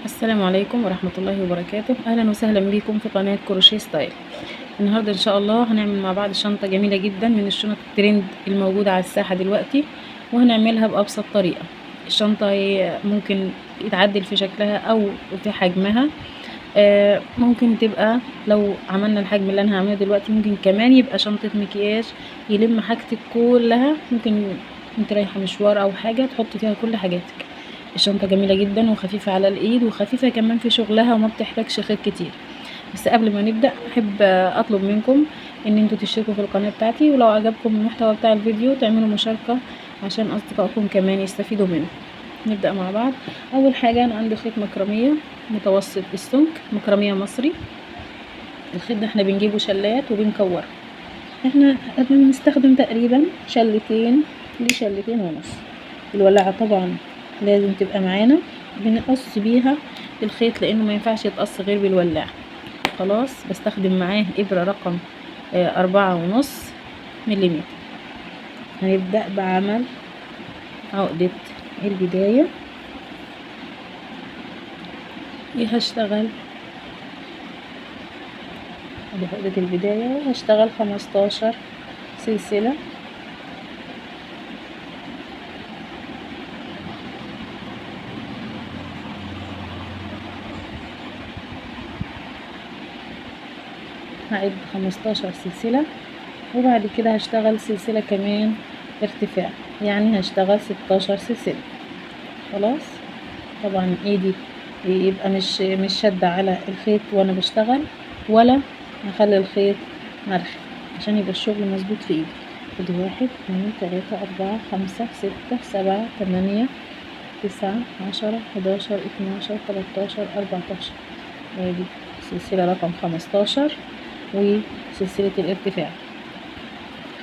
السلام عليكم ورحمة الله وبركاته. اهلا وسهلا بكم في قناة كروشيه ستايل. النهاردة ان شاء الله هنعمل مع بعض شنطة جميلة جدا من الشنط الترند الموجودة على الساحة دلوقتي، وهنعملها بأبسط طريقة. الشنطة ممكن يتعدل في شكلها او في حجمها. ممكن تبقى لو عملنا الحجم اللي انا هعمله دلوقتي ممكن كمان يبقى شنطة مكياج يلم حاجتك كلها. ممكن انت رايحة مشوار او حاجة تحط فيها كل حاجاتك. الشنطة جميلة جدا وخفيفة على الايد وخفيفة كمان في شغلها وما بتحتاجش خيط كتير. بس قبل ما نبدأ احب اطلب منكم ان انتوا تشتركوا في القناة بتاعتي، ولو عجبكم المحتوى بتاع الفيديو تعملوا مشاركة عشان اصدقائكم كمان يستفيدوا منه. نبدأ مع بعض. اول حاجة انا عندي خيط مكرمية متوسط السمك، مكرمية مصري. الخيط ده احنا بنجيبه شلات وبنكوره. احنا بنستخدم تقريبا شلتين لشلتين ونص. الولاعة طبعا لازم تبقى معانا، بنقص بيها الخيط لانه ما ينفعش يتقص غير بالولاعة. خلاص بستخدم معاه ابرة رقم 4.5 ملم. هنبدأ بعمل عقدة البداية. هشتغل عقدة البداية وهشتغل 15 سلسلة. هعد 15 سلسلة، وبعد كده هشتغل سلسلة كمان ارتفاع، يعني هشتغل 16 سلسلة. خلاص طبعا ايدي يبقى مش شادة على الخيط وانا بشتغل، ولا هخلي الخيط مرخي عشان يبقى الشغل مظبوط في ايدي. ادي 1 2 3 4 5 6 7 8 9 10 11 12 13 14. ادي سلسلة رقم 15 وسلسلة الارتفاع.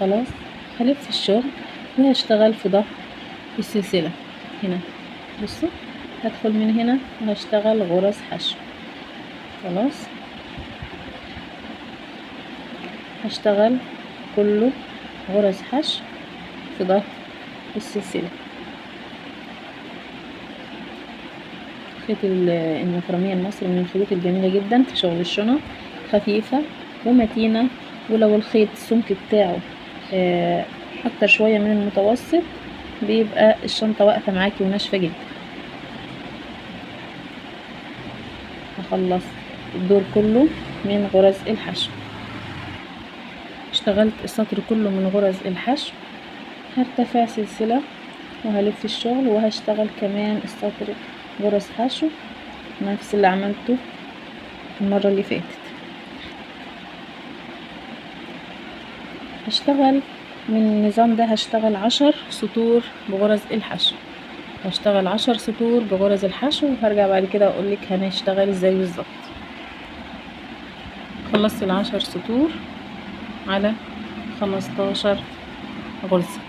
خلاص هلف الشغل وهشتغل في ظهر السلسلة هنا. بصوا هدخل من هنا وهشتغل غرز حشو. خلاص هشتغل كله غرز حشو في ظهر السلسلة. خيط المكرمية المصري من الخيوط الجميلة جدا في شغل الشنط، خفيفة ومتينة، ولو الخيط السمك بتاعه اكتر شوية من المتوسط بيبقى الشنطة واقفة معاكي وناشفة جدا. هخلص الدور كله من غرز الحشو. اشتغلت السطر كله من غرز الحشو. هرتفع سلسلة وهلف الشغل وهشتغل كمان السطر غرز حشو نفس اللي عملته المرة اللي فاتت. هشتغل من النظام ده، هشتغل 10 سطور بغرز الحشو. هشتغل 10 سطور بغرز الحشو وهرجع بعد كده اقولك هنشتغل ازاي بالظبط. خلصت 10 سطور على 15 غرزة.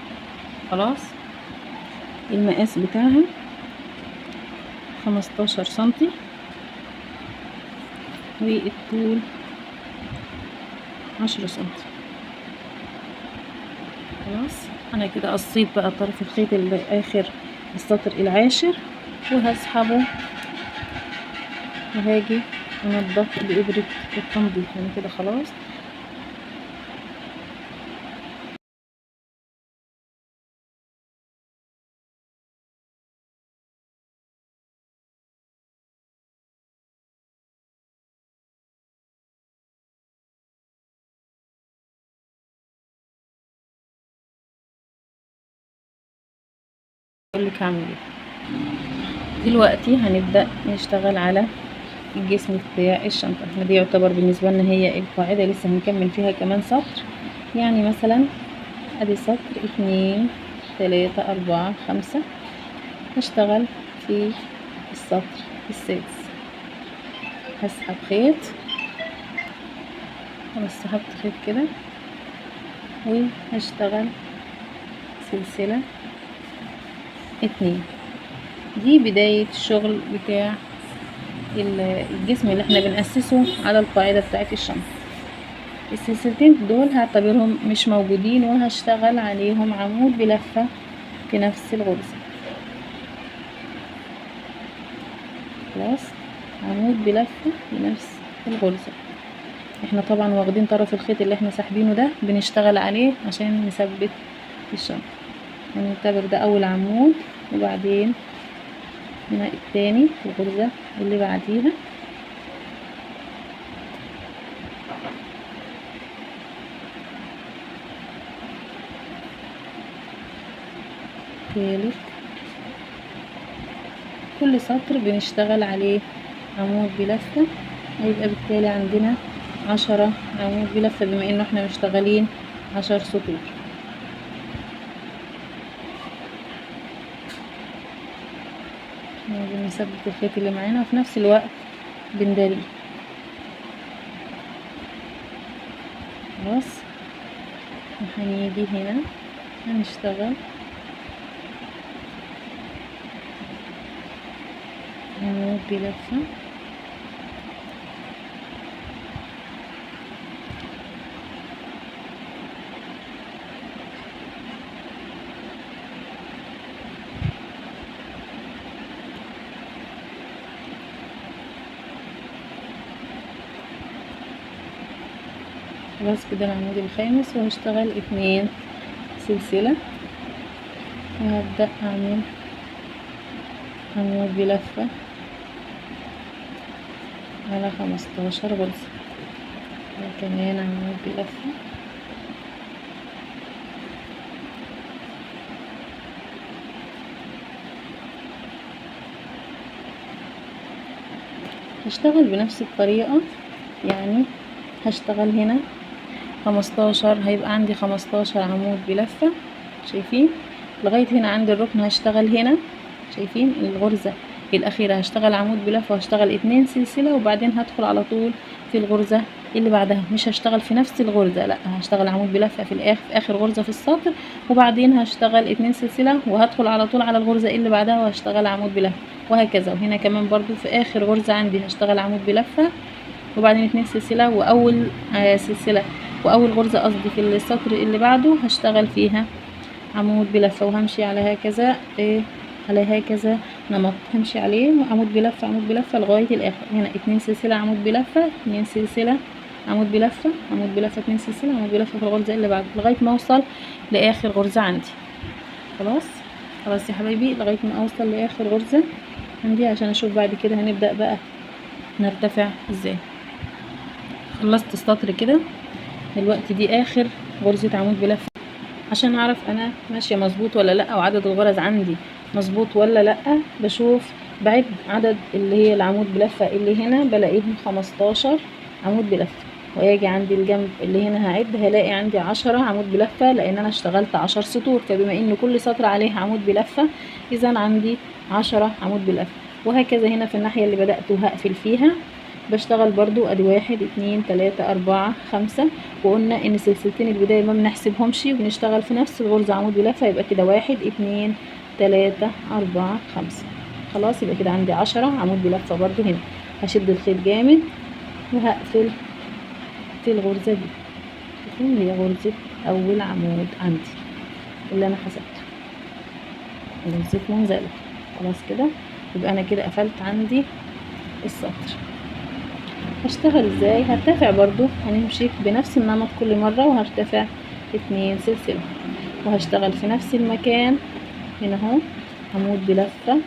خلاص المقاس بتاعها 15 سنتي والطول 10 سنتي. خلاص انا كده قصيت بقى طرف الخيط اللي اخر السطر العاشر، وهسحبه وهاجي انضف بإبرة التنظيف. يعني كده خلاص اقولك هعمل ايه. دلوقتي هنبدأ نشتغل على الجسم بتاع الشنطة. احنا دي يعتبر بالنسبة لنا هي القاعدة، لسه هنكمل فيها كمان سطر. يعني مثلا ادي سطر 2 3 4 5. هشتغل في السطر السادس. هسحب خيط، خلاص سحبت خيط كده، وهشتغل سلسلة 2. دي بداية الشغل بتاع الجسم اللي احنا بنأسسه على القاعدة بتاعت الشنطة. السلسلتين دول هعتبرهم مش موجودين وهشتغل عليهم عمود بلفة في نفس الغرزة. خلاص عمود بلفة لنفس الغرزة. احنا طبعا واخدين طرف الخيط اللي احنا ساحبينه ده بنشتغل عليه عشان نثبت الشنطة. هنعتبر ده اول عمود، وبعدين هنا التاني في الغرزة اللي بعديها، تالت. كل سطر بنشتغل عليه عمود بلفة، هيبقى بالتالي عندنا 10 عمود بلفة بما انه احنا مشتغلين 10 سطور. بنثبت الخيط اللي معانا وفي نفس الوقت بنداري. خلاص، وهنيجي هنا هنشتغل عمود بلفة، خلاص كده العمود الخامس، وهشتغل 2 سلسلة، وهبدأ اعمل عمود بلفة على 15 غرزة، وكمان عمود بلفة، هشتغل بنفس الطريقة. يعني هشتغل هنا 15، هيبقى عندي 15 عمود بلفة، شايفين لغاية هنا عند الركن. هشتغل هنا، شايفين الغرزة الأخيرة هشتغل عمود بلفة وهشتغل 2 سلسلة، وبعدين هدخل على طول في الغرزة اللي بعدها. مش هشتغل في نفس الغرزة، لا، هشتغل عمود بلفة في آخر غرزة في السطر، وبعدين هشتغل 2 سلسلة وهدخل على طول على الغرزة اللي بعدها وهشتغل عمود بلفة، وهكذا. وهنا كمان برضو في آخر غرزة عندي هشتغل عمود بلفة، وبعدين 2 سلسلة، وأول سلسلة وأول غرزة قصدي في السطر اللي بعده هشتغل فيها عمود بلفة، وهمشي على هكذا على هكذا نمط، همشي عليه عمود بلفة عمود بلفة لغاية الآخر. هنا 2 سلسلة عمود بلفة، 2 سلسلة عمود بلفة، عمود بلفة، 2 سلسلة عمود بلفة في الغرزة اللي بعده لغاية ما اوصل لآخر غرزة عندي. خلاص يا حبايبي، لغاية ما اوصل لآخر غرزة عندي عشان اشوف بعد كده هنبدأ بقى نرتفع ازاي. خلصت السطر كده، دلوقتي دي آخر غرزة عمود بلفة عشان اعرف انا ماشيه مظبوط ولا لا، وعدد الغرز عندي مظبوط ولا لا. بشوف بعد عدد اللي هي العمود بلفه اللي هنا، بلاقيهم 15 عمود بلفه، ويجي عندي الجنب اللي هنا هعد هلاقي عندي 10 عمود بلفه، لان انا اشتغلت 10 سطور، فبما ان كل سطر عليه عمود بلفه اذا عندي 10 عمود بلفه. وهكذا هنا في الناحيه اللي بدأت وهقفل فيها بشتغل برضو ادي 1 2 3 4 5، وقلنا ان سلسلتين البداية ما بنحسبهمش وبنشتغل في نفس الغرزة عمود بلفة، يبقى كده 1 2 3 4 5. خلاص يبقى كده عندي 10 عمود بلفة. برضو هنا هشد الخيط جامد وهقفل في الغرزة دي، اللي هي غرزة اول عمود عندي اللي انا حسبته، غرزة منزلة. خلاص كده يبقى انا كده قفلت عندي السطر. هشتغل ازاي؟ هرتفع برضو، هنمشي بنفس النمط كل مرة، وهرتفع 2 سلسلة، وهشتغل في نفس المكان هنا اهو عمود بلفة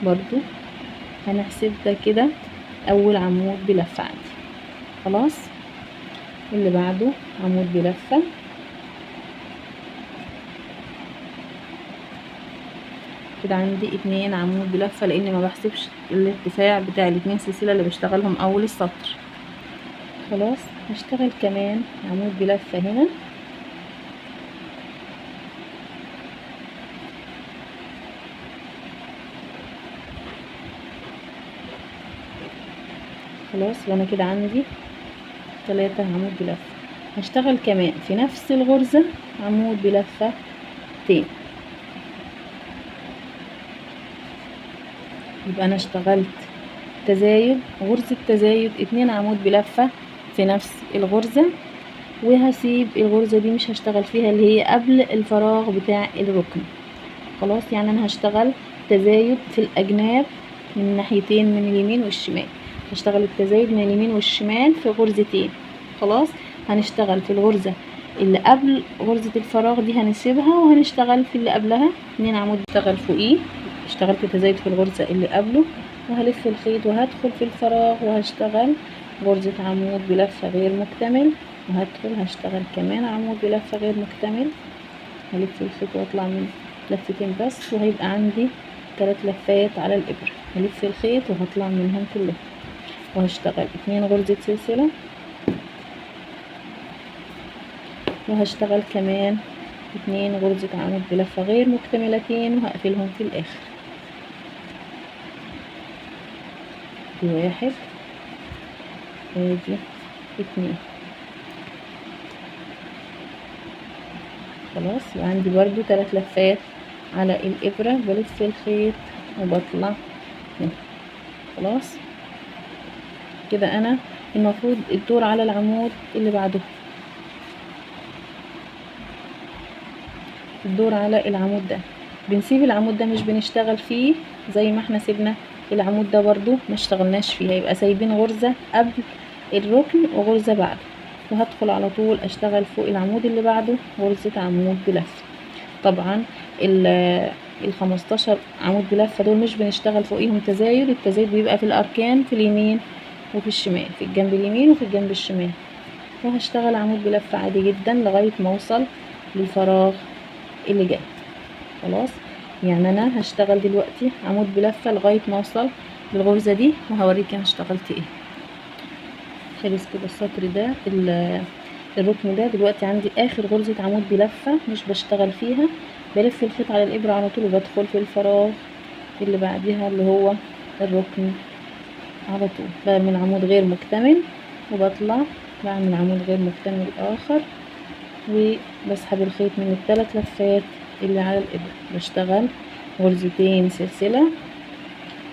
برضو. هنحسب ده كده اول عمود بلفة عندي. خلاص، اللي بعده عمود بلفة، كده عندي 2 عمود بلفة، لان ما بحسبش الارتفاع بتاع ال2 سلسلة اللي بشتغلهم اول السطر. خلاص، هشتغل كمان عمود بلفة هنا، خلاص. وانا كده عندي 3 عمود بلفة. هشتغل كمان في نفس الغرزة عمود بلفة تاني، يبقى انا اشتغلت تزايد، غرزة تزايد 2 عمود بلفة في نفس الغرزة، وهسيب الغرزة دي مش هشتغل فيها اللي هي قبل الفراغ بتاع الركن. خلاص، يعني انا هشتغل تزايد في الاجناب من الناحيتين، من اليمين والشمال. هشتغل التزايد من اليمين والشمال في غرزتين. خلاص هنشتغل في الغرزة اللي قبل غرزة الفراغ دي هنسيبها، وهنشتغل في اللي قبلها 2 عمود اشتغل فوقيه. اشتغلت تزايد في الغرزة اللي قبله، وهلف الخيط وهدخل في الفراغ وهشتغل غرزة عمود بلفة غير مكتمل، وهدخل هشتغل كمان عمود بلفة غير مكتمل. هلف الخيط واطلع من لفتين بس، وهيبقى عندي 3 لفات على الابرة. هلف الخيط وهطلع منهم كلهم، وهشتغل 2 غرزة سلسلة، وهشتغل كمان 2 غرزة عمود بلفة غير مكتملتين، وهقفلهم في الاخر. دي 1 ادي 2. خلاص وعندي برضو 3 لفات على الابرة، بلف الخيط وبطلع هنا. خلاص كده انا المفروض الدور على العمود اللي بعده، الدور على العمود ده. بنسيب العمود ده مش بنشتغل فيه زي ما احنا سيبنا العمود ده برضو ما اشتغلناش فيه، هيبقى سايبين غرزة قبل الركن وغرزة بعده، وهدخل على طول اشتغل فوق العمود اللي بعده غرزة عمود بلفة. طبعا ال 15 عمود بلفة دول مش بنشتغل فوقيهم تزايد، التزايد بيبقى في الاركان في اليمين وفي الشمال، في الجنب اليمين وفي الجنب الشمال. وهشتغل عمود بلفة عادي جدا لغاية ما اوصل للفراغ اللي جاي. خلاص يعني انا هشتغل دلوقتي عمود بلفة لغاية ما اوصل للغرزة دي، وهوريك انا اشتغلت ايه. خلص كده السطر ده الركن ده. دلوقتي عندي اخر غرزة عمود بلفة مش بشتغل فيها، بلف الخيط على الابرة على طول وبدخل في الفراغ اللي بعدها اللي هو الركن على طول. بعمل عمود غير مكتمل وبطلع بعمل عمود غير مكتمل اخر، وبسحب الخيط من ال3 لفات اللي على الابرة. بشتغل غرزتين سلسلة،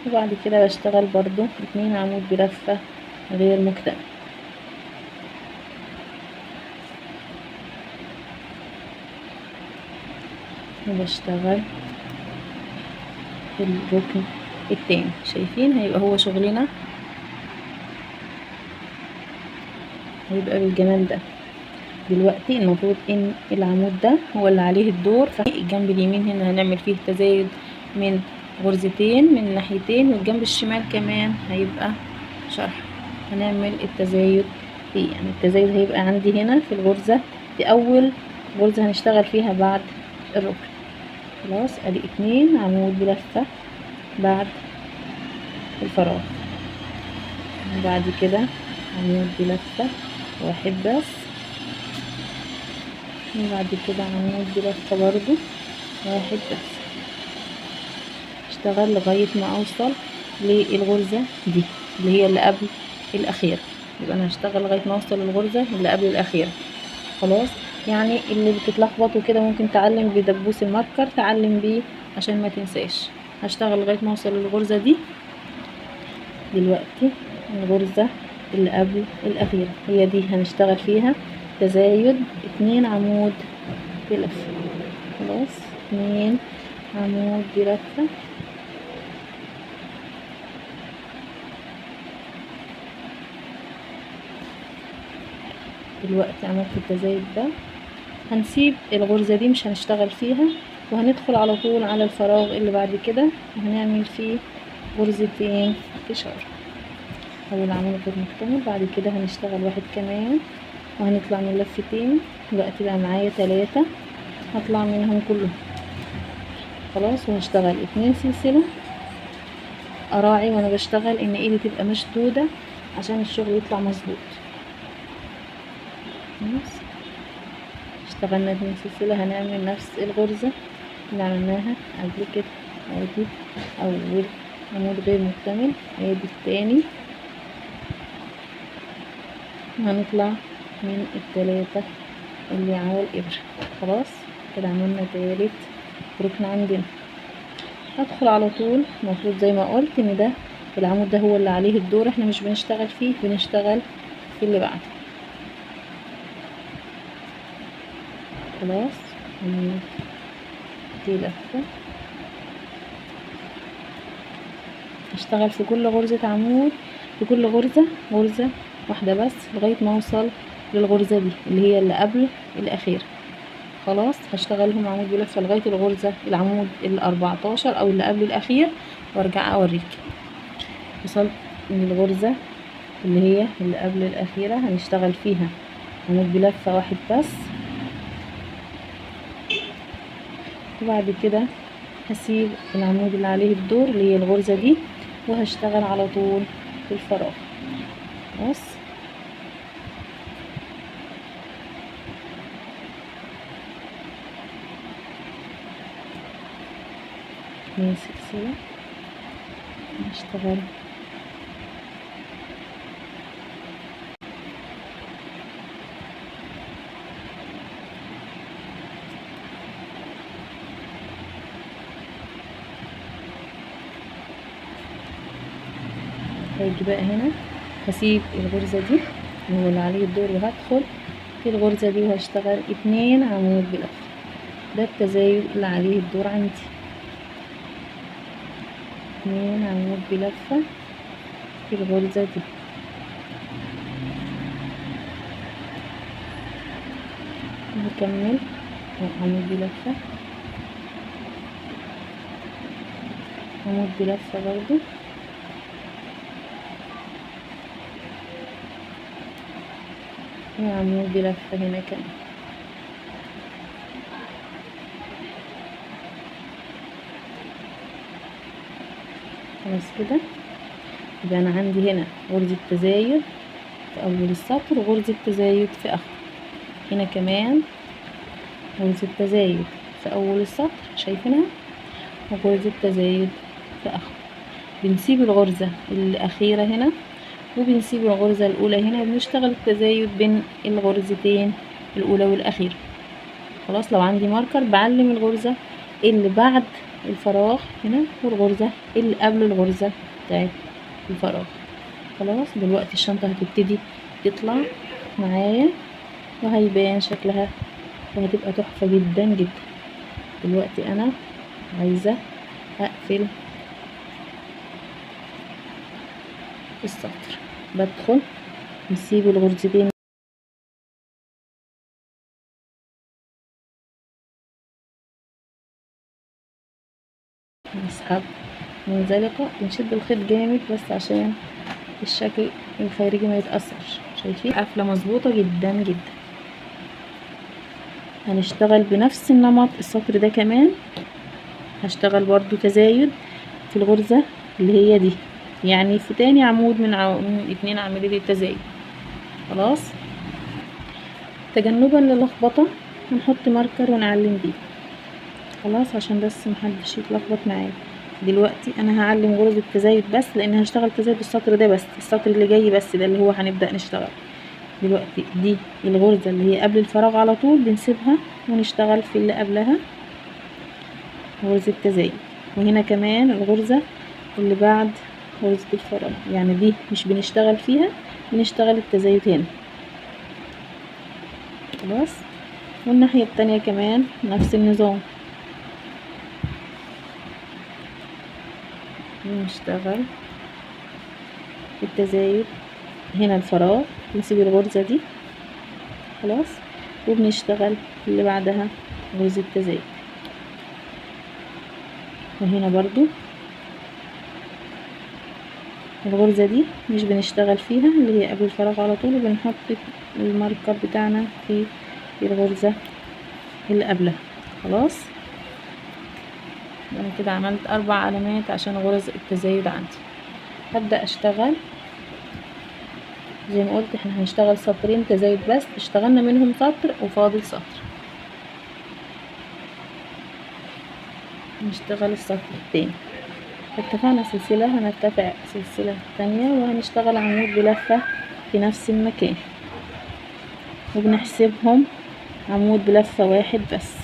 وبعد كده بشتغل برضو 2 عمود بلفة غير مكتمل. وبشتغل في الركن التاني. شايفين هيبقى هو شغلنا هيبقى بالجمال ده. دلوقتي المفروض ان العمود ده هو اللي عليه الدور، فالجنب اليمين هنا هنعمل فيه تزايد من غرزتين من الناحيتين، والجنب الشمال كمان هيبقى شرح هنعمل التزايد فيه. يعني التزايد هيبقى عندي هنا في الغرزة دي اول غرزة هنشتغل فيها بعد الركن. خلاص ادي 2 عمود بلفة بعد الفراغ، وبعد كده عمود بلفة 1 بس، وبعد كده عمود بلفة برضو 1 بس. اشتغل لغاية ما اوصل للغرزة دي اللي هي اللي قبل الاخيرة. يبقى انا هشتغل لغاية ما اوصل للغرزة اللي قبل الاخيرة. خلاص يعني اللي بتتلخبطوا كده ممكن تعلم بدبوس الماركر، تعلم بيه عشان ما تنساش. هشتغل لغاية ما اوصل للغرزة دي. دلوقتي الغرزة اللي قبل الاخيرة هي دي هنشتغل فيها تزايد 2 عمود بلفة. خلاص 2 عمود بلفة، دلوقتي عملت التزايد ده. هنسيب الغرزة دي مش هنشتغل فيها، وهندخل على طول على الفراغ اللي بعد كده وهنعمل فيه غرزتين اشارة. اول عمود غير مكتمل، بعد كده هنشتغل 1 كمان وهنطلع من لفتين. دلوقتي بقى معايا 3 هطلع منهم كلهم. خلاص وهشتغل 2 سلسلة. اراعي وانا بشتغل ان ايدي تبقى مشدودة عشان الشغل يطلع مظبوط. خلاص اشتغلنا 2 سلسلة، هنعمل نفس الغرزة اللي عملناها قبل كده. ادي اول عمود غير مكتمل، ادي التاني، وهنطلع من ال3 اللي على الابرة. خلاص كده عملنا 3 ركن عندنا. هدخل على طول. المفروض زي ما قلت ان ده العمود ده هو اللي عليه الدور، احنا مش بنشتغل فيه، بنشتغل في اللي بعده. خلاص دي لفة. هشتغل في كل غرزة عمود، في كل غرزة واحدة بس لغاية ما اوصل للغرزة دي اللي هي اللي قبل الاخيرة. خلاص هشتغلهم عمود بلفة لغاية العمود ال14 او اللي قبل الاخير، وارجع اوريك. وصلت للغرزة اللي هي اللي قبل الاخيرة، هنشتغل فيها عمود بلفة واحد بس، وبعد كده هسيب العمود اللي عليه الدور اللي هي الغرزة دي، وهشتغل على طول في الفراغ. خلاص من سلسلة هشتغل هيجي بقى هنا، هسيب الغرزة دي اللي هو اللي عليه الدور، وهدخل في الغرزة دي وهشتغل 2 عمود بلفة. ده التزايد اللي عليه الدور عندي، 2 عمود بلفة في الغرزة دي. نكمل عمود بلفة، عمود بلفة برضو، وعمود بلفة هنا كمان. خلاص كده يبقى انا عندي هنا غرزة تزايد في اول السطر وغرزة تزايد في اخره، هنا كمان غرزة تزايد في اول السطر شايفينها، وغرزة تزايد في اخره. بنسيب الغرزة الاخيرة هنا وبنسيب الغرزة الاولى هنا، بنشتغل التزايد بين الغرزتين الاولى والاخيرة. خلاص لو عندي ماركر بعلم الغرزة اللي بعد الفراغ هنا والغرزة اللي قبل الغرزة بتاعت الفراغ. خلاص دلوقتي الشنطة هتبتدي تطلع معايا وهيبان شكلها وهتبقى تحفة جدا جدا. دلوقتي انا عايزة اقفل السطر، بدخل نسيب الغرزتين نسحب منزلقة، بنشد الخيط جامد بس عشان الشكل الخارجي ما يتأثرش. شايفين قفلة مظبوطة جدا جدا. هنشتغل بنفس النمط السطر ده كمان، هشتغل برضو تزايد في الغرزة اللي هي دي، يعني في تاني عمود من 2 عمودين التزايد. خلاص تجنبا للخبطة هنحط ماركر ونعلم بيه. خلاص عشان بس محدش يتلخبط معايا. دلوقتي انا هعلم غرزة تزايد بس، لان هشتغل تزايد السطر ده بس، السطر اللي جاي بس ده اللي هو هنبدأ نشتغل دلوقتي. دي الغرزة اللي هي قبل الفراغ على طول بنسيبها ونشتغل في اللي قبلها غرزة تزايد، وهنا كمان الغرزة اللي بعد غرزة الفراغ، يعني دي مش بنشتغل فيها، بنشتغل التزايد هنا. خلاص والناحية التانية كمان نفس النظام، بنشتغل التزايد هنا الفراغ، بنسيب الغرزة دي خلاص، وبنشتغل اللي بعدها غرزة تزايد. وهنا برضو الغرزة دي مش بنشتغل فيها، اللي هي قبل الفراغ على طول، وبنحط الماركر بتاعنا في الغرزة اللي قبلها. خلاص انا كده عملت 4 علامات عشان غرز التزايد عندي. هبدأ اشتغل زي ما قلت، احنا هنشتغل سطرين تزايد بس، اشتغلنا منهم سطر وفاضل سطر، نشتغل السطر التاني. اتفقنا سلسلة، هنتفق سلسلة تانية وهنشتغل عمود بلفة في نفس المكان، وبنحسبهم عمود بلفة واحد بس.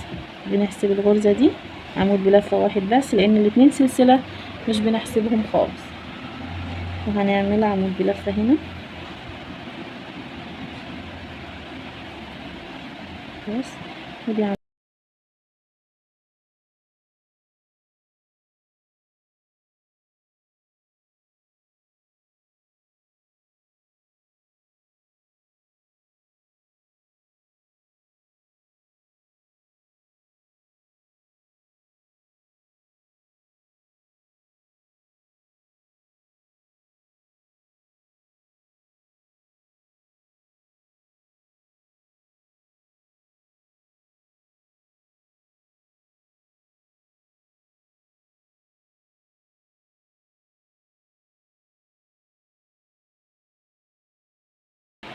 بنحسب الغرزة دي عمود بلفة واحد بس، لان الاتنين سلسلة مش بنحسبهم خالص. وهنعمل عمود بلفة هنا بس، ودي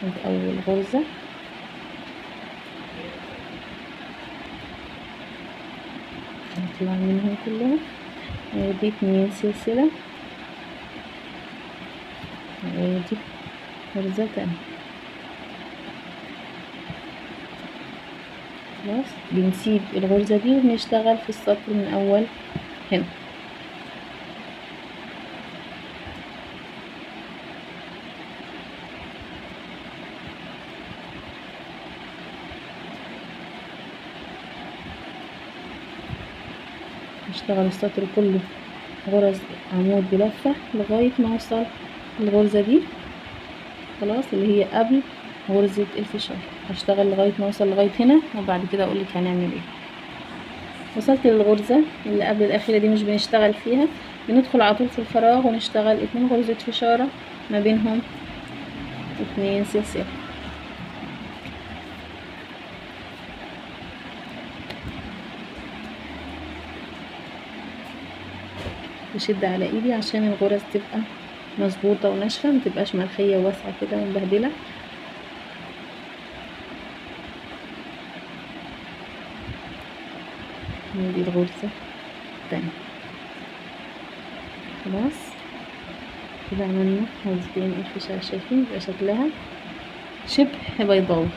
ادي اول غرزة، هنطلع منهم كلهم. ادي 2 سلسلة، وادي غرزة تانية. خلاص بنسيب الغرزة دي وبنشتغل في السطر من اول هنا. نشتغل السطر كله غرز عمود بلفة لغاية ما اوصل الغرزة دي، خلاص اللي هي قبل غرزة الفشار. هشتغل لغاية ما اوصل لغاية هنا، وبعد كده اقولك هنعمل ايه. وصلت للغرزة اللي قبل الاخيرة دي، مش بنشتغل فيها، بندخل على طول في الفراغ ونشتغل 2 غرزة فشارة ما بينهم 2 سلسلة. بشد على ايدي عشان الغرز تبقى مظبوطة وناشفة، متبقاش ملخية واسعة كده ومبهدلة. دي الغرزة التانية. خلاص كده عملنا غرزتين الفشار. شايفين بيبقى شكلها شبه بيضاوي،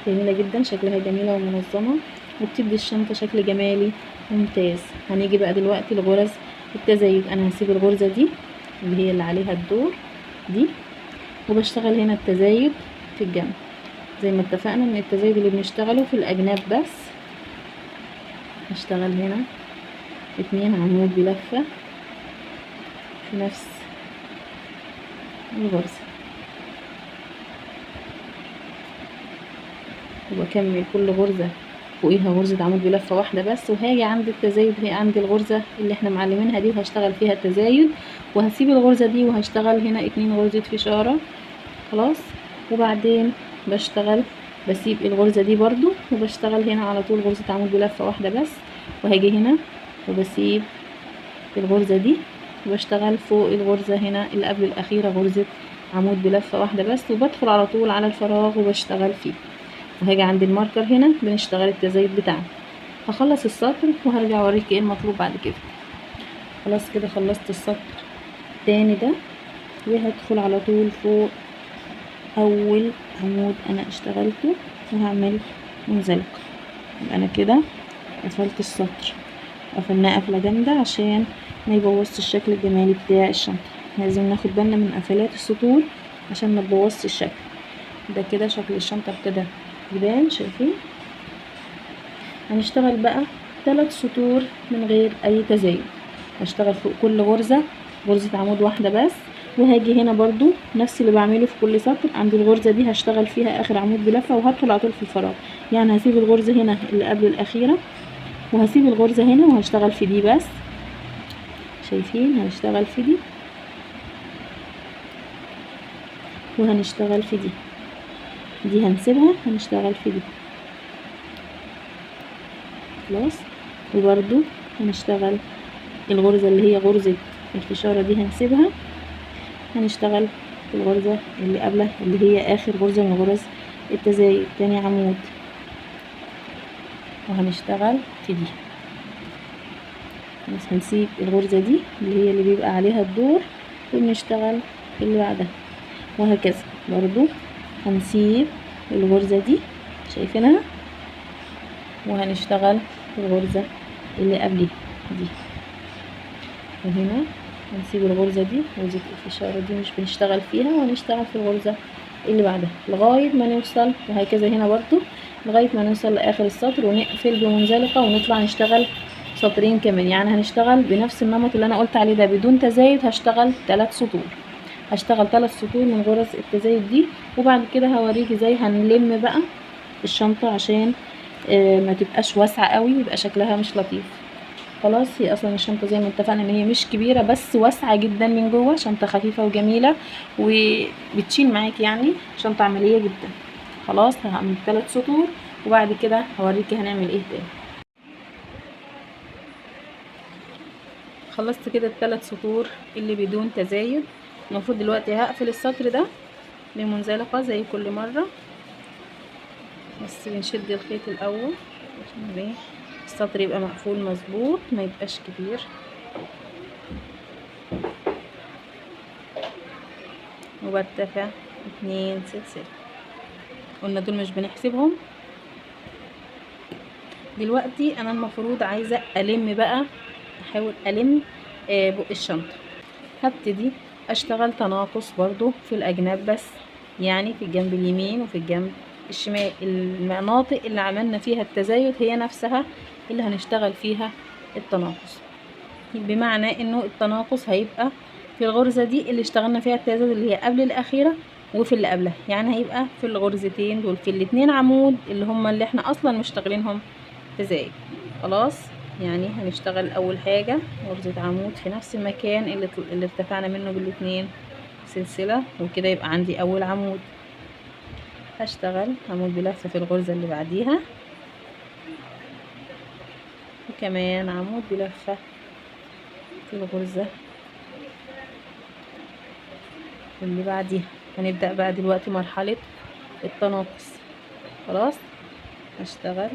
جميلة جدا، شكلها جميلة ومنظمة، وبتدي الشنطة شكل جمالي ممتاز. هنيجي بقى دلوقتي لغرز التزايد. انا هسيب الغرزة دي اللي هي اللي عليها الدور دي، وبشتغل هنا التزايد في الجنب زي ما اتفقنا ان التزايد اللي بنشتغله في الاجناب بس. هشتغل هنا 2 عمود بلفة في نفس الغرزة، وبكمل كل غرزة فوقيها غرزة عمود بلفة واحدة بس، وهاجي عند التزايد، هي عند الغرزة اللي احنا معلمينها دي، وهشتغل فيها التزايد، وهسيب الغرزة دي وهشتغل هنا 2 غرزة فشارة. خلاص وبعدين بسيب الغرزة دي برضو، وبشتغل هنا على طول غرزة عمود بلفة واحدة بس، وهاجي هنا وبسيب الغرزة دي، وبشتغل فوق الغرزة هنا اللي قبل الأخيرة غرزة عمود بلفة واحدة بس، وبدخل على طول على الفراغ وبشتغل فيه، وهاجي عند الماركر هنا بنشتغل التزايد بتاعنا. هخلص السطر وهرجع اوريكي ايه المطلوب بعد كده. خلاص كده خلصت السطر التاني ده، وهدخل على طول فوق اول عمود انا اشتغلته وهعمل منزلقة. يبقى انا كده قفلت السطر، قفلناه قفلة جامدة عشان ما يبوظش الشكل الجمالي بتاع الشنطة. لازم ناخد بالنا من قفلات السطور عشان ما تبوظش الشكل ده. كده شكل الشنطة ابتدى يبان، شايفين؟ هنشتغل بقى 3 سطور من غير اي تزايد. هشتغل فوق كل غرزة عمود واحدة بس، وهاجي هنا برضو نفس اللي بعمله في كل سطر. عند الغرزة دي هشتغل فيها اخر عمود بلفة، وهدخل على طول في الفراغ. يعني هسيب الغرزة هنا اللي قبل الاخيرة، وهسيب الغرزة هنا وهشتغل في دي بس. شايفين؟ هنشتغل في دي وهنشتغل في دي هنسيبها، هنشتغل في دي. خلاص وبرضو هنشتغل الغرزة اللي هي غرزة الفشارة دي هنسيبها، هنشتغل في الغرزة اللي قبلها اللي هي اخر غرزة من غرز التزايد، تاني عمود، وهنشتغل في دي. بس هنسيب الغرزة دي اللي هي اللي بيبقى عليها الدور، وبنشتغل في اللي بعدها، وهكذا. برضو هنسيب الغرزة دي، شايفينها، وهنشتغل في الغرزة اللي قبلها دي، وهنا هنسيب الغرزة دي، غرزة الفشارة دي مش بنشتغل فيها، وهنشتغل في الغرزة اللي بعدها لغاية ما نوصل، وهكذا هنا برضو لغاية ما نوصل لآخر السطر، ونقفل بمنزلقة ونطلع نشتغل سطرين كمان. يعني هنشتغل بنفس النمط اللي انا قلت عليه ده بدون تزايد. هشتغل 3 سطور، هشتغل 3 سطور من غرز التزايد دي، وبعد كده هوريكي ازاي هنلم بقى الشنطة عشان ما تبقاش واسعة قوي، يبقى شكلها مش لطيف. خلاص هي اصلا الشنطة زي ما اتفقنا ان هي مش كبيرة، بس واسعة جدا من جوه، شنطة خفيفة وجميلة وبتشيل معاكي، يعني شنطة عملية جدا. خلاص هعمل 3 سطور وبعد كده هوريكي هنعمل ايه تاني. خلصت كده ال3 سطور اللي بدون تزايد. المفروض دلوقتي هقفل السطر ده بمنزلقة زي كل مرة، بس بنشد الخيط الاول عشان ايه السطر يبقى مقفول مظبوط، ما يبقاش كبير. وبرتفع 2 سلسلة، قلنا دول مش بنحسبهم. دلوقتي انا المفروض عايزة الم بقى، احاول الم بق الشنطة. هبتدي اشتغل تناقص برضو في الاجناب، بس يعني في الجنب اليمين وفي الجنب الشمال. المناطق اللي عملنا فيها التزايد هي نفسها اللي هنشتغل فيها التناقص، بمعنى انه التناقص هيبقى في الغرزة دي اللي اشتغلنا فيها التزايد اللي هي قبل الاخيرة، وفي اللي قبلها، يعني هيبقى في الغرزتين دول في الاتنين عمود اللي هما اللي احنا اصلا مشتغلينهم تزايد. خلاص، يعني هنشتغل اول حاجة غرزة عمود في نفس المكان اللي ارتفعنا منه بالاتنين سلسلة، وكده يبقى عندي اول عمود. هشتغل عمود بلفة في الغرزة اللي بعديها، وكمان عمود بلفة في الغرزة اللي بعديها. هنبدأ بقى دلوقتي مرحلة التناقص. خلاص، هشتغل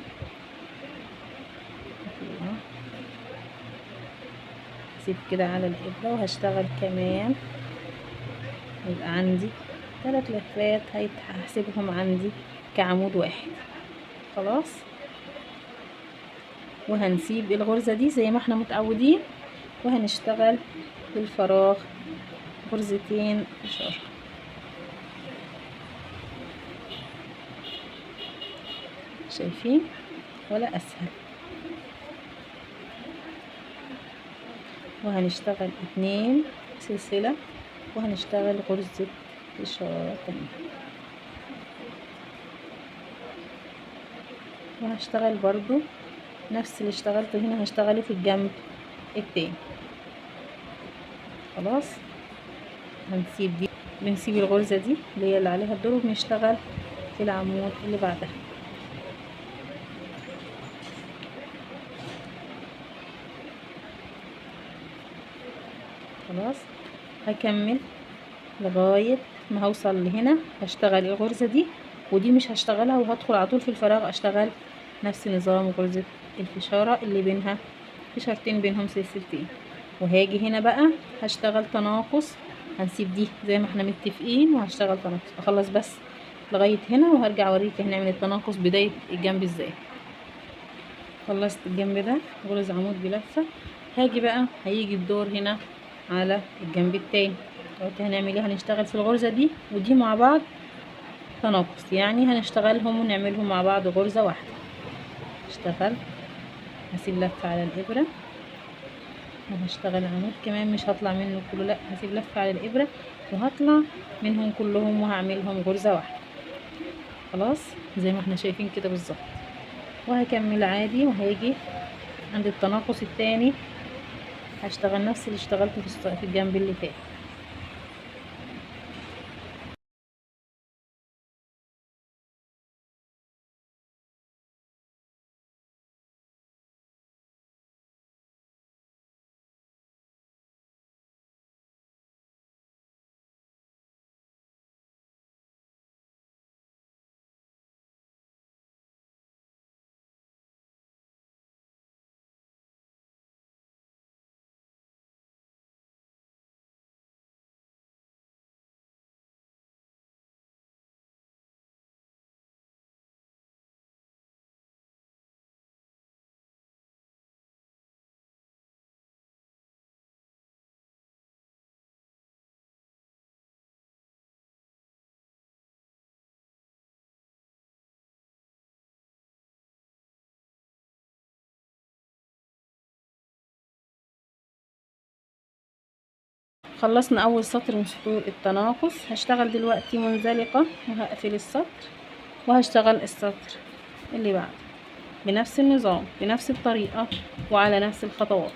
هسيب كده على الإبرة، وهشتغل كمان يبقى عندي 3 لفات هحسبهم عندي كعمود واحد. خلاص، وهنسيب الغرزة دي زي ما احنا متعودين، وهنشتغل بالفراغ غرزتين إشارة. شايفين ولا أسهل؟ وهنشتغل 2 سلسلة، وهنشتغل غرزة إشارة تانية، وهشتغل برضو نفس اللي اشتغلته هنا هشتغله في الجنب التاني. خلاص، بنسيب الغرزة دي اللي هي اللي عليها الدور، وبنشتغل في العمود اللي بعدها. خلاص، هكمل لغاية ما هوصل لهنا. هشتغل الغرزة دي، ودي مش هشتغلها وهدخل على طول في الفراغ، اشتغل نفس نظام غرزة الفشارة اللي بينها فشارتين بينهم سلسلتين. وهاجي هنا بقى هشتغل تناقص، هنسيب دي زي ما احنا متفقين، وهشتغل تناقص. اخلص بس لغاية هنا وهرجع اوريك هنعمل التناقص بداية الجنب ازاي. خلصت الجنب ده غرز عمود بلفة، هاجي بقى هيجي الدور هنا على الجنب التاني. دلوقتي هنعمل ايه؟ هنشتغل في الغرزة دي ودي مع بعض تناقص، يعني هنشتغلهم ونعملهم مع بعض غرزة واحدة. اشتغل، هسيب لفة على الإبرة، وهشتغل عمود كمان مش هطلع منه كله، لا هسيب لفة على الإبرة وهطلع منهم كلهم وهعملهم غرزة واحدة. خلاص، زي ما احنا شايفين كده بالظبط. وهكمل عادي، وهيجي عند التناقص التاني هشتغل نفس اللي اشتغلته في الجنب اللي فات. خلصنا اول سطر من سطور التناقص. هشتغل دلوقتي منزلقة وهقفل السطر، وهشتغل السطر اللي بعده بنفس النظام بنفس الطريقة وعلى نفس الخطوات.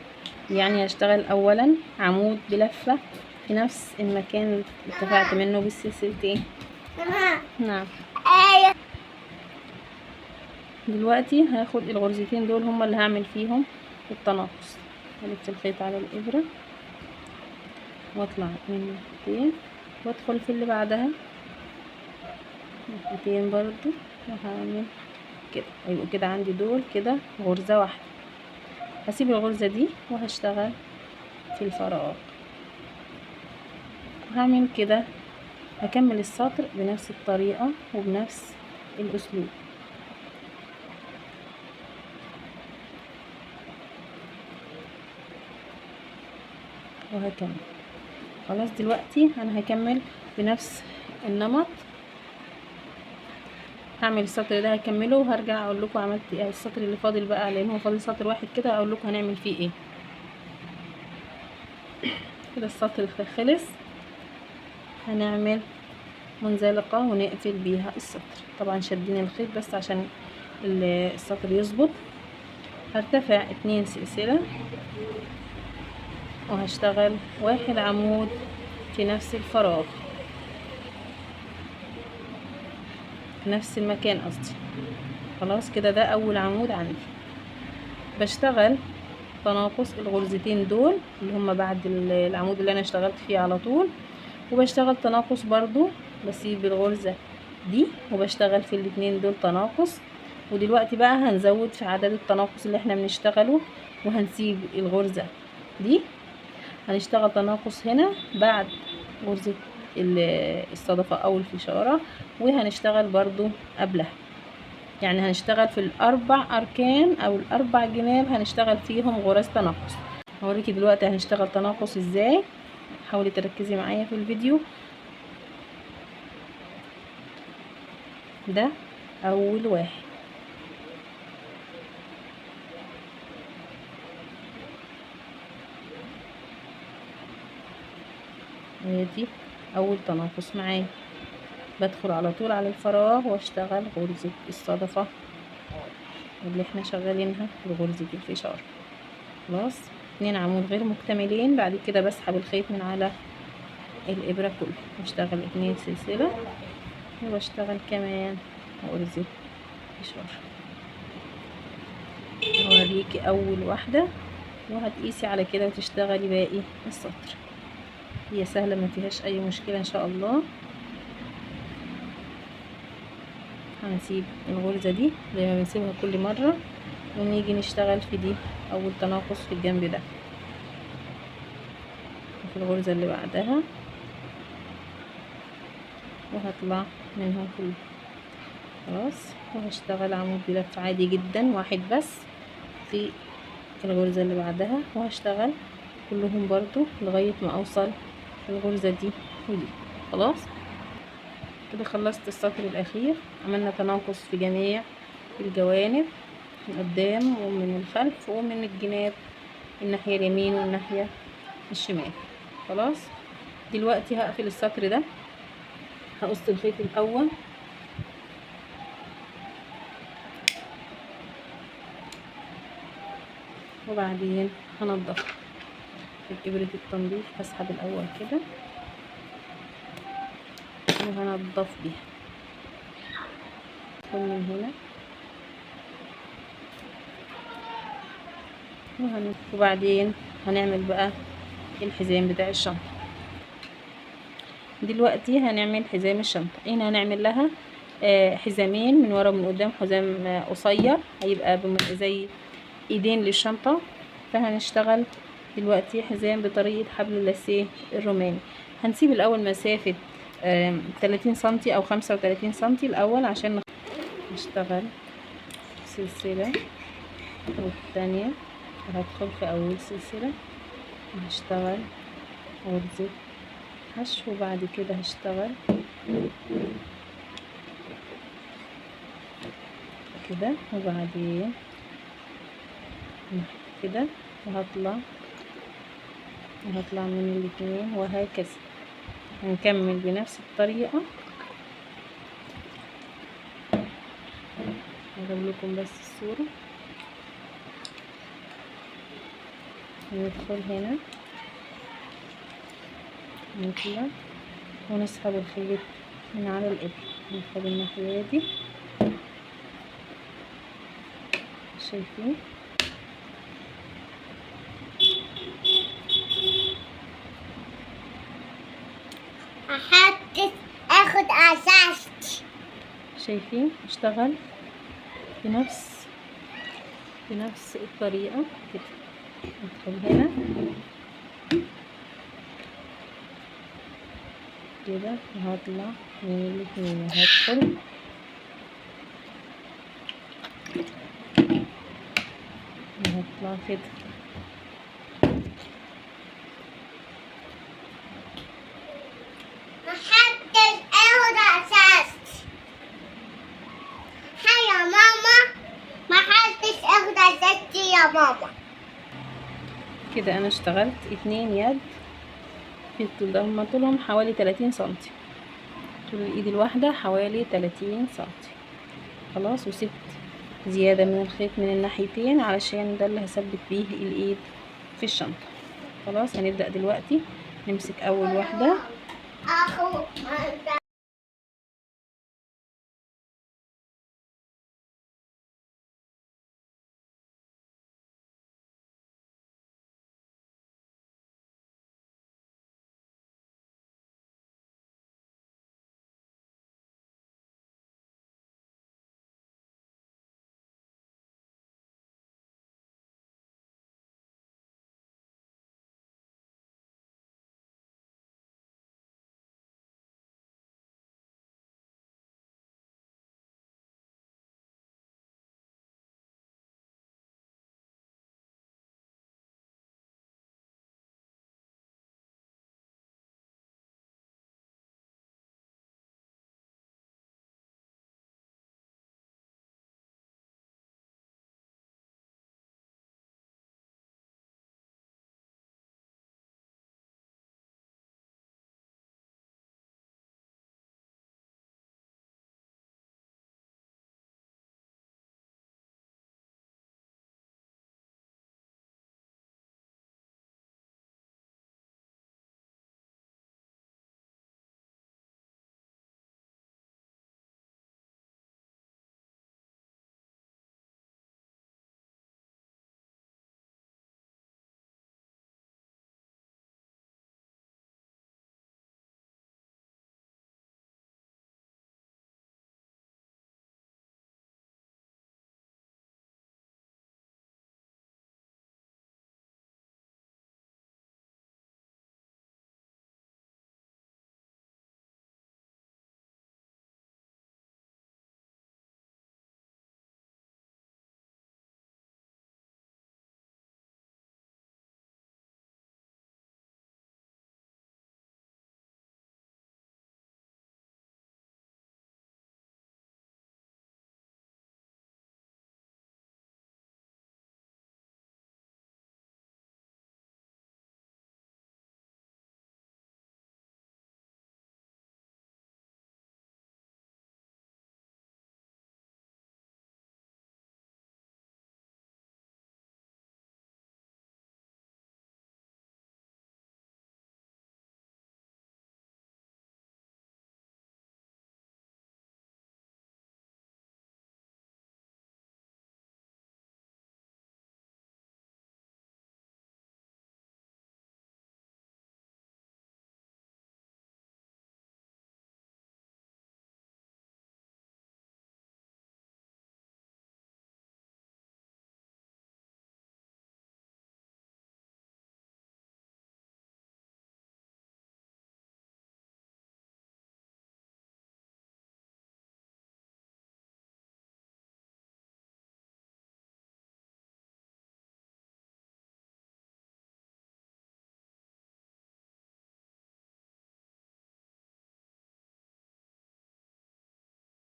يعني هشتغل اولا عمود بلفة في نفس المكان اللي اتفقت منه بالسلسلتين. نعم، دلوقتي هاخد الغرزتين دول هما اللي هعمل فيهم التناقص. هلف الخيط على الابرة واطلع من الخيط وادخل في اللي بعدها ناحيتين برضو، وهعمل كده. هيبقوا كده عندي دول كده غرزة واحدة. هسيب الغرزة دي وهشتغل في الفراغ، وهعمل كده. هكمل السطر بنفس الطريقة وبنفس الأسلوب. وهكمل. خلاص دلوقتي انا هكمل بنفس النمط. هعمل السطر ده هكمله، وهرجع اقول لكم عملت ايه. السطر اللي فاضل بقى، لان هو فاضل سطر واحد كده، اقول لكم هنعمل فيه ايه. كده السطر خلص. هنعمل منزلقة ونقفل بيها السطر. طبعا شدين الخيط بس عشان السطر يظبط. هرتفع 2 سلسلة، وهشتغل 1 عمود في نفس الفراغ، في نفس المكان قصدي. خلاص كده ده اول عمود عندي. بشتغل تناقص الغرزتين دول اللي هما بعد العمود اللي انا اشتغلت فيه على طول، وبشتغل تناقص برضو. بسيب الغرزة دي وبشتغل في الاتنين دول تناقص. ودلوقتي بقى هنزود في عدد التناقص اللي احنا بنشتغله، وهنسيب الغرزة دي. هنشتغل تناقص هنا بعد غرزة الصدفة او الفشارة، وهنشتغل برضو قبلها. يعني هنشتغل في ال4 اركان او ال4 جناب، هنشتغل فيهم غرز تناقص. هوريكي دلوقتي هنشتغل تناقص ازاي. حاولي تركزي معايا في الفيديو ده. اول واحد، ادي اول تناقص معايا. بدخل على طول على الفراغ واشتغل غرزة الصدفة اللي احنا شغالينها بغرزة الفشار. خلاص 2 عمود غير مكتملين. بعد كده بسحب الخيط من على الابرة كله، بشتغل 2 سلسلة، وبشتغل كمان غرزة فشار. هوريكي اول واحدة، وهتقيسي على كده وتشتغلي باقي السطر. هي سهلة ما فيهاش اي مشكلة ان شاء الله. هنسيب الغرزة دي زي ما بنسيبها كل مرة، ونيجي نشتغل في دي اول تناقص في الجنب ده، وفي الغرزة اللي بعدها، وهطلع منها كله. خلاص وهشتغل عمود بلف عادي جدا واحد بس في الغرزة اللي بعدها، وهشتغل كلهم برضو لغاية ما اوصل الغرزة دي ودي. خلاص كده خلصت السطر الاخير. عملنا تناقص في جميع الجوانب، من قدام ومن الخلف ومن الجناب، الناحية اليمين والناحية الشمال. خلاص دلوقتي هقفل السطر ده. هقص الخيط الاول، وبعدين هنضف بإبرة التنظيف. هسحب الاول كده وهنضف بيها من هنا، وبعدين هنعمل بقى الحزام بتاع الشنطة. دلوقتي هنعمل حزام الشنطة. هنا هنعمل لها حزامين من ورا ومن قدام. حزام قصير هيبقى زي ايدين للشنطة. فهنشتغل دلوقتي حزام بطريقة حبل اللاسيه الروماني. هنسيب الاول مسافة 30 سنتي او 35 سنتي الاول، عشان نشتغل سلسلة والتانية. هدخل في اول سلسلة وهشتغل غرزة حشو، وبعد كده هشتغل كده، وبعدين كده، وهطلع من الاتنين، وهكذا هنكمل بنفس الطريقة. هجيب لكم بس الصورة. ندخل هنا، نطلع ونسحب الخيط من على الإبرة. ندخل الناحية دي، شايفين؟ اخد اساس شايفين اشتغل بنفس الطريقة كده. ادخل هنا كده وهطلع من الاتنين وهدخل وهطلع كده. محدش اخد اساس. هيا يا ماما، محدش اخد اساس يا ماما. كده انا اشتغلت 2 يد في الطول ده، هما طولهم حوالي 30 سنتي، طول الايد الواحدة حوالي 30 سنتي. خلاص، وسبت زيادة من الخيط من الناحيتين علشان ده اللي هثبت بيه الايد في الشنطة. خلاص، هنبدأ دلوقتي نمسك اول واحدة